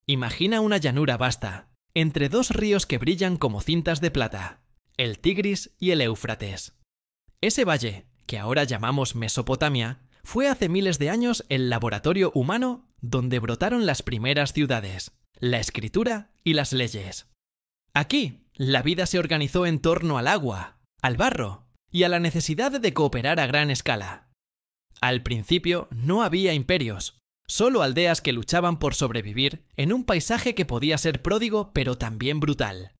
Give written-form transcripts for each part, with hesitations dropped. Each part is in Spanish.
Imagina una llanura vasta, entre dos ríos que brillan como cintas de plata, el Tigris y el Éufrates. Ese valle, que ahora llamamos Mesopotamia, fue hace miles de años el laboratorio humano donde brotaron las primeras ciudades, la escritura y las leyes. Aquí, la vida se organizó en torno al agua, al barro y a la necesidad de cooperar a gran escala. Al principio no había imperios, solo aldeas que luchaban por sobrevivir en un paisaje que podía ser pródigo pero también brutal.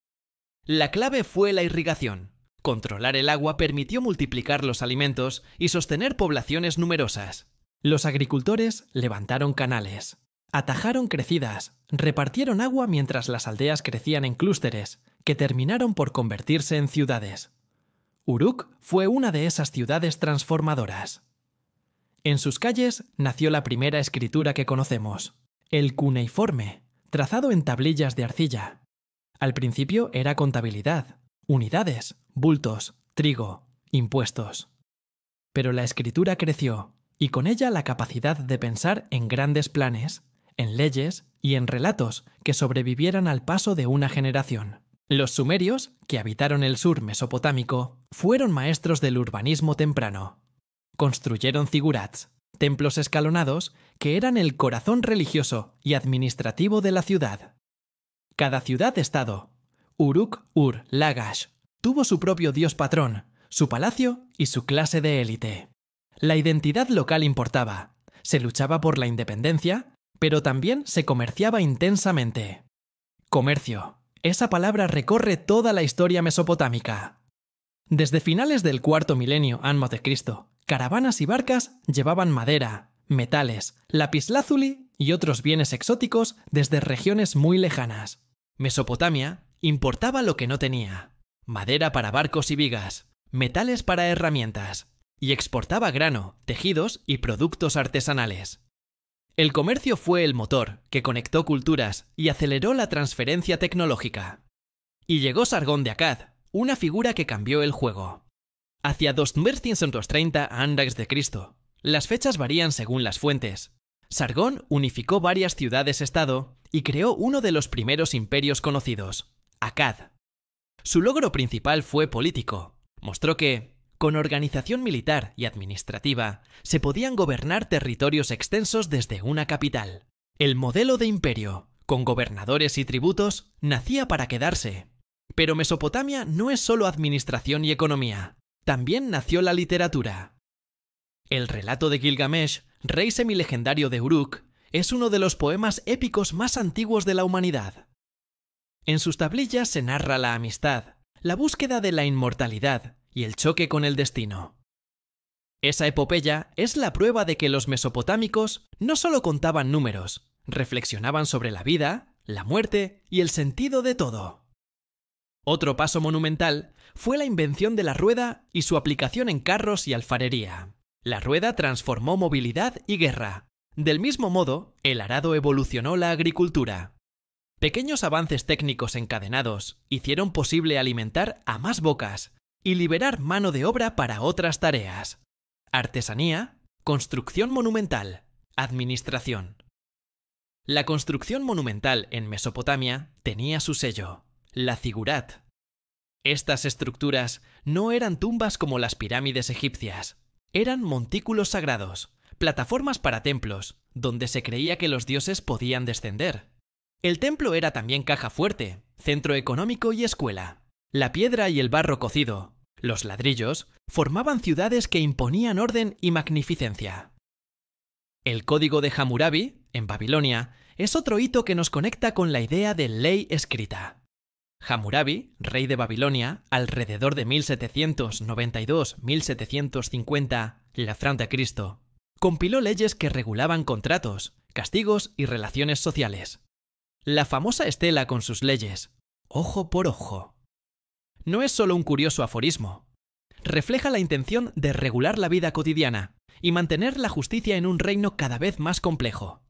La clave fue la irrigación. Controlar el agua permitió multiplicar los alimentos y sostener poblaciones numerosas. Los agricultores levantaron canales, atajaron crecidas, repartieron agua mientras las aldeas crecían en clústeres, que terminaron por convertirse en ciudades. Uruk fue una de esas ciudades transformadoras. En sus calles nació la primera escritura que conocemos, el cuneiforme, trazado en tablillas de arcilla. Al principio era contabilidad, unidades, bultos, trigo, impuestos. Pero la escritura creció, y con ella la capacidad de pensar en grandes planes, en leyes y en relatos que sobrevivieran al paso de una generación. Los sumerios, que habitaron el sur mesopotámico, fueron maestros del urbanismo temprano. Construyeron zigurats, templos escalonados que eran el corazón religioso y administrativo de la ciudad. Cada ciudad-estado, Uruk-ur-Lagash, tuvo su propio dios patrón, su palacio y su clase de élite. La identidad local importaba, se luchaba por la independencia, pero también se comerciaba intensamente. Comercio. Esa palabra recorre toda la historia mesopotámica. Desde finales del cuarto milenio a.C., caravanas y barcas llevaban madera, metales, lapislázuli y otros bienes exóticos desde regiones muy lejanas. Mesopotamia importaba lo que no tenía: madera para barcos y vigas, metales para herramientas, y exportaba grano, tejidos y productos artesanales. El comercio fue el motor que conectó culturas y aceleró la transferencia tecnológica. Y llegó Sargón de Akkad, una figura que cambió el juego. Hacia 2330 a.C., las fechas varían según las fuentes. Sargón unificó varias ciudades-estado y creó uno de los primeros imperios conocidos, Akkad. Su logro principal fue político. Mostró que, con organización militar y administrativa, se podían gobernar territorios extensos desde una capital. El modelo de imperio, con gobernadores y tributos, nacía para quedarse. Pero Mesopotamia no es solo administración y economía. También nació la literatura. El relato de Gilgamesh, rey semilegendario de Uruk, es uno de los poemas épicos más antiguos de la humanidad. En sus tablillas se narra la amistad, la búsqueda de la inmortalidad y el choque con el destino. Esa epopeya es la prueba de que los mesopotámicos no solo contaban números, reflexionaban sobre la vida, la muerte y el sentido de todo. Otro paso monumental fue la invención de la rueda y su aplicación en carros y alfarería. La rueda transformó movilidad y guerra. Del mismo modo, el arado evolucionó la agricultura. Pequeños avances técnicos encadenados hicieron posible alimentar a más bocas y liberar mano de obra para otras tareas. Artesanía, construcción monumental, administración. La construcción monumental en Mesopotamia tenía su sello, la zigurat. Estas estructuras no eran tumbas como las pirámides egipcias, eran montículos sagrados, plataformas para templos, donde se creía que los dioses podían descender. El templo era también caja fuerte, centro económico y escuela. La piedra y el barro cocido, los ladrillos, formaban ciudades que imponían orden y magnificencia. El código de Hammurabi, en Babilonia, es otro hito que nos conecta con la idea de ley escrita. Hammurabi, rey de Babilonia, alrededor de 1792-1750, la frente a Cristo, compiló leyes que regulaban contratos, castigos y relaciones sociales. La famosa estela con sus leyes, ojo por ojo. No es solo un curioso aforismo. Refleja la intención de regular la vida cotidiana y mantener la justicia en un reino cada vez más complejo.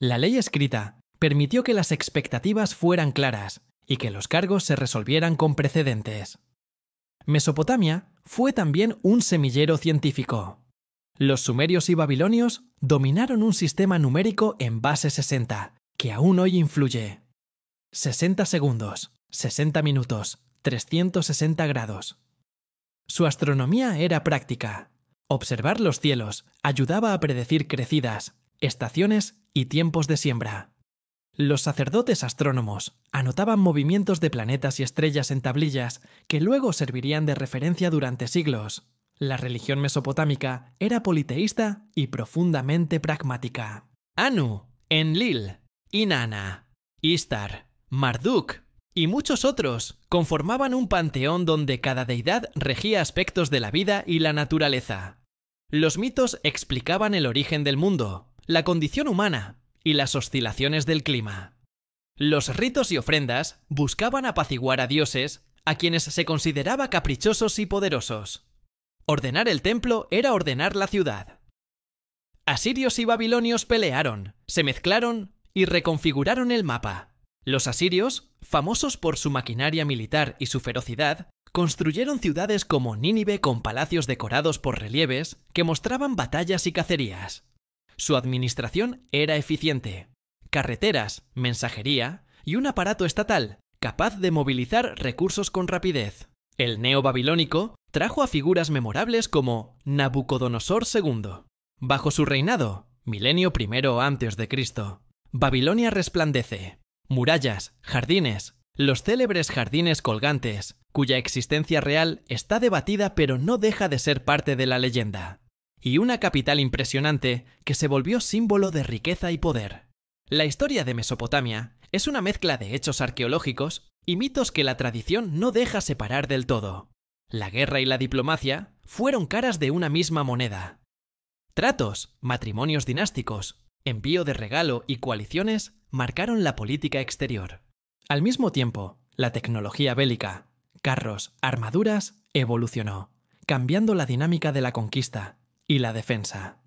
La ley escrita permitió que las expectativas fueran claras y que los cargos se resolvieran con precedentes. Mesopotamia fue también un semillero científico. Los sumerios y babilonios dominaron un sistema numérico en base 60, que aún hoy influye. 60 segundos, 60 minutos, 360 grados. Su astronomía era práctica. Observar los cielos ayudaba a predecir crecidas, estaciones y tiempos de siembra. Los sacerdotes astrónomos anotaban movimientos de planetas y estrellas en tablillas que luego servirían de referencia durante siglos. La religión mesopotámica era politeísta y profundamente pragmática. Anu, Enlil, Inanna, Ishtar, Marduk y muchos otros conformaban un panteón donde cada deidad regía aspectos de la vida y la naturaleza. Los mitos explicaban el origen del mundo, la condición humana y las oscilaciones del clima. Los ritos y ofrendas buscaban apaciguar a dioses a quienes se consideraba caprichosos y poderosos. Ordenar el templo era ordenar la ciudad. Asirios y babilonios pelearon, se mezclaron y reconfiguraron el mapa. Los asirios, famosos por su maquinaria militar y su ferocidad, construyeron ciudades como Nínive con palacios decorados por relieves que mostraban batallas y cacerías. Su administración era eficiente. Carreteras, mensajería y un aparato estatal capaz de movilizar recursos con rapidez. El neobabilónico trajo a figuras memorables como Nabucodonosor II. Bajo su reinado, milenio I a.C., Babilonia resplandece. Murallas, jardines, los célebres jardines colgantes, cuya existencia real está debatida pero no deja de ser parte de la leyenda. Y una capital impresionante que se volvió símbolo de riqueza y poder. La historia de Mesopotamia es una mezcla de hechos arqueológicos y mitos que la tradición no deja separar del todo. La guerra y la diplomacia fueron caras de una misma moneda. Tratos, matrimonios dinásticos, envío de regalo y coaliciones marcaron la política exterior. Al mismo tiempo, la tecnología bélica, carros, armaduras, evolucionó, cambiando la dinámica de la conquista y la defensa.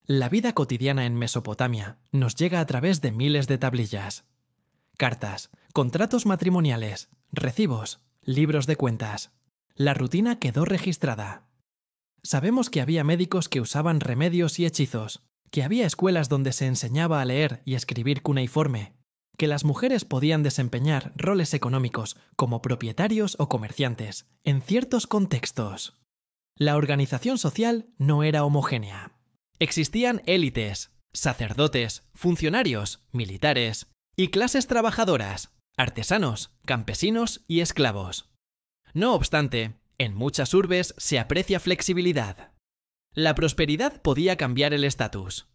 La vida cotidiana en Mesopotamia nos llega a través de miles de tablillas. Cartas, contratos matrimoniales, recibos, libros de cuentas. La rutina quedó registrada. Sabemos que había médicos que usaban remedios y hechizos, que había escuelas donde se enseñaba a leer y escribir cuneiforme, que las mujeres podían desempeñar roles económicos como propietarios o comerciantes en ciertos contextos. La organización social no era homogénea. Existían élites, sacerdotes, funcionarios, militares y clases trabajadoras, artesanos, campesinos y esclavos. No obstante, en muchas urbes se aprecia flexibilidad. La prosperidad podía cambiar el estatus.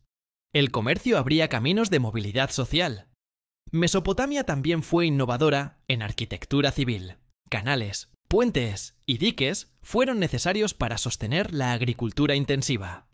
El comercio abría caminos de movilidad social. Mesopotamia también fue innovadora en arquitectura civil. Canales, puentes y diques fueron necesarios para sostener la agricultura intensiva.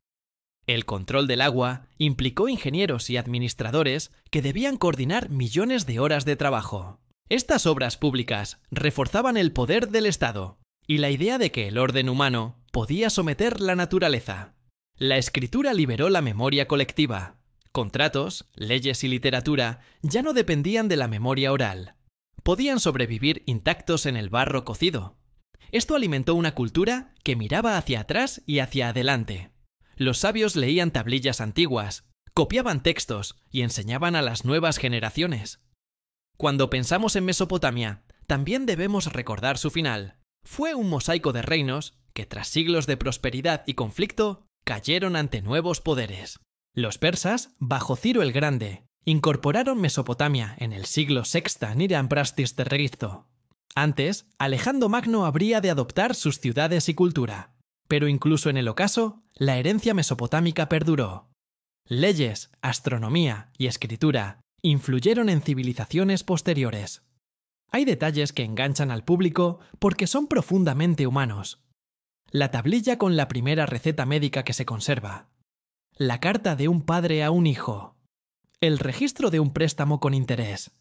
El control del agua implicó ingenieros y administradores que debían coordinar millones de horas de trabajo. Estas obras públicas reforzaban el poder del Estado y la idea de que el orden humano podía someter la naturaleza. La escritura liberó la memoria colectiva. Contratos, leyes y literatura ya no dependían de la memoria oral. Podían sobrevivir intactos en el barro cocido. Esto alimentó una cultura que miraba hacia atrás y hacia adelante. Los sabios leían tablillas antiguas, copiaban textos y enseñaban a las nuevas generaciones. Cuando pensamos en Mesopotamia, también debemos recordar su final. Fue un mosaico de reinos que tras siglos de prosperidad y conflicto, cayeron ante nuevos poderes. Los persas, bajo Ciro el Grande, incorporaron Mesopotamia en el siglo VI Niramprastis de Regizto. Antes, Alejandro Magno habría de adoptar sus ciudades y cultura. Pero incluso en el ocaso, la herencia mesopotámica perduró. Leyes, astronomía y escritura influyeron en civilizaciones posteriores. Hay detalles que enganchan al público porque son profundamente humanos. La tablilla con la primera receta médica que se conserva. La carta de un padre a un hijo. El registro de un préstamo con interés.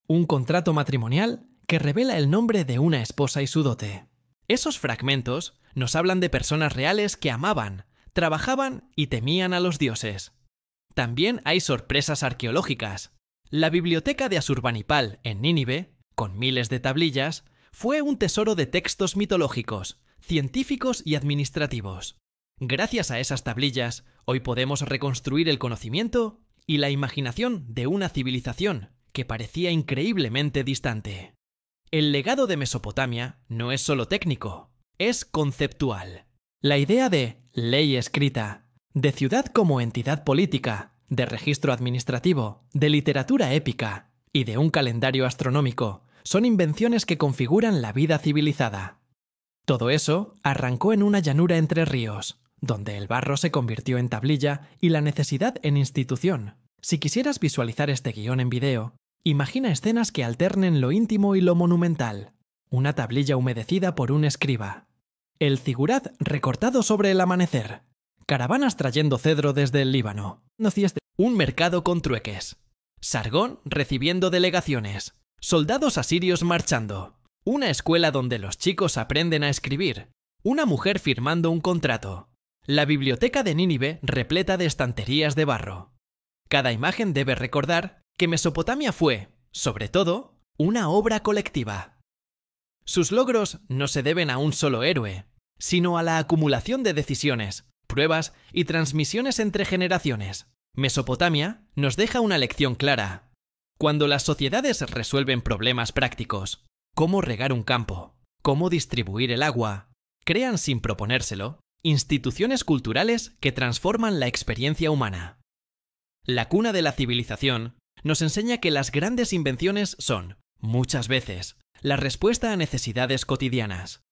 Un contrato matrimonial que revela el nombre de una esposa y su dote. Esos fragmentos nos hablan de personas reales que amaban, trabajaban y temían a los dioses. También hay sorpresas arqueológicas. La biblioteca de Asurbanipal en Nínive, con miles de tablillas, fue un tesoro de textos mitológicos, científicos y administrativos. Gracias a esas tablillas, hoy podemos reconstruir el conocimiento y la imaginación de una civilización que parecía increíblemente distante. El legado de Mesopotamia no es solo técnico, es conceptual. La idea de ley escrita, de ciudad como entidad política, de registro administrativo, de literatura épica y de un calendario astronómico son invenciones que configuran la vida civilizada. Todo eso arrancó en una llanura entre ríos, donde el barro se convirtió en tablilla y la necesidad en institución. Si quisieras visualizar este guión en video, imagina escenas que alternen lo íntimo y lo monumental. Una tablilla humedecida por un escriba. El zigurat recortado sobre el amanecer. Caravanas trayendo cedro desde el Líbano. Un mercado con trueques. Sargón recibiendo delegaciones. Soldados asirios marchando. Una escuela donde los chicos aprenden a escribir. Una mujer firmando un contrato. La biblioteca de Nínive repleta de estanterías de barro. Cada imagen debe recordar que Mesopotamia fue, sobre todo, una obra colectiva. Sus logros no se deben a un solo héroe, sino a la acumulación de decisiones, pruebas y transmisiones entre generaciones. Mesopotamia nos deja una lección clara. Cuando las sociedades resuelven problemas prácticos, cómo regar un campo, cómo distribuir el agua, crean sin proponérselo instituciones culturales que transforman la experiencia humana. La cuna de la civilización nos enseña que las grandes invenciones son, muchas veces, la respuesta a necesidades cotidianas.